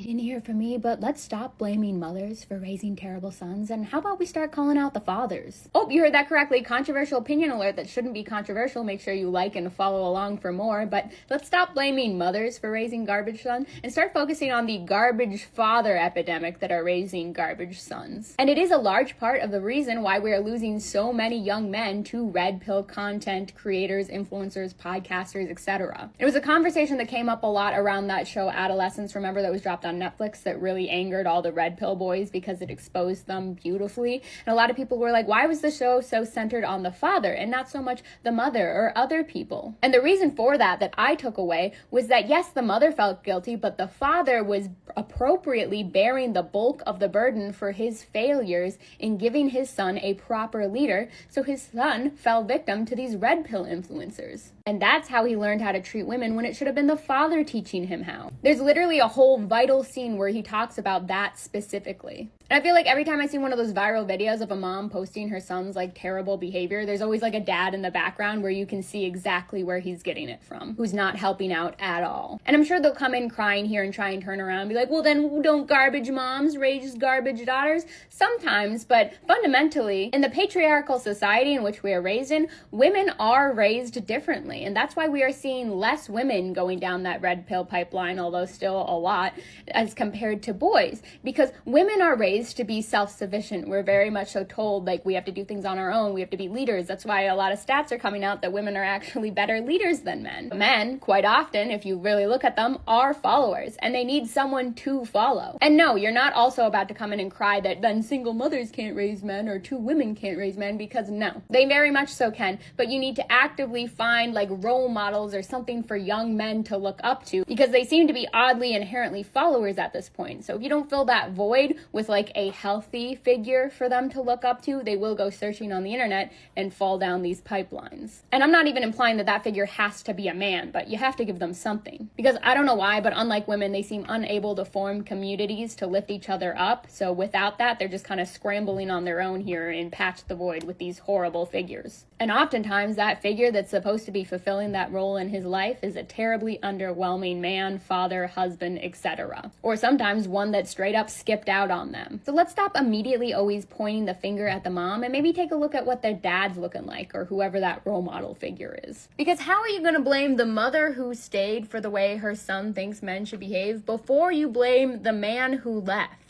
in here for me, but let's stop blaming mothers for raising terrible sons, and how about we start calling out the fathers? Oh, you heard that correctly. Controversial opinion alert that shouldn't be controversial. Make sure you like and follow along for more, but let's stop blaming mothers for raising garbage sons and start focusing on the garbage father epidemic that are raising garbage sons. And it is a large part of the reason why we are losing so many young men to red pill content creators, influencers, podcasters, etc. It was a conversation that came up a lot around that show Adolescence, remember, that was dropped on Netflix, that really angered all the red pill boys because it exposed them beautifully. And a lot of people were like, why was the show so centered on the father and not so much the mother or other people? And the reason for that I took away was that yes, the mother felt guilty, but the father was appropriately bearing the bulk of the burden for his failures in giving his son a proper leader, so his son fell victim to these red pill influencers. And that's how he learned how to treat women when it should have been the father teaching him how. There's literally a whole vital scene where he talks about that specifically. And I feel like every time I see one of those viral videos of a mom posting her son's like terrible behavior, there's always like a dad in the background where you can see exactly where he's getting it from, who's not helping out at all. And I'm sure they'll come in crying here and try and turn around and be like, well then don't garbage moms raise garbage daughters? Sometimes, but fundamentally, in the patriarchal society in which we are raised in, women are raised differently. And that's why we are seeing less women going down that red pill pipeline, although still a lot, as compared to boys. Because women are raised to be self-sufficient. We're very much so told like we have to do things on our own, we have to be leaders. That's why a lot of stats are coming out that women are actually better leaders than men. Men, quite often, if you really look at them, are followers, and they need someone to follow. And no, you're not also about to come in and cry that then single mothers can't raise men or two women can't raise men, because no, they very much so can, but you need to actively find like role models or something for young men to look up to, because they seem to be oddly inherently followers at this point. So if you don't fill that void with like a healthy figure for them to look up to, they will go searching on the internet and fall down these pipelines. And I'm not even implying that that figure has to be a man, but you have to give them something. Because I don't know why, but unlike women, they seem unable to form communities to lift each other up. So without that, they're just kind of scrambling on their own here and patch the void with these horrible figures. And oftentimes that figure that's supposed to be fulfilling that role in his life is a terribly underwhelming man, father, husband, etc. Or sometimes one that straight up skipped out on them. So let's stop immediately always pointing the finger at the mom and maybe take a look at what their dad's looking like, or whoever that role model figure is. Because how are you going to blame the mother who stayed for the way her son thinks men should behave before you blame the man who left?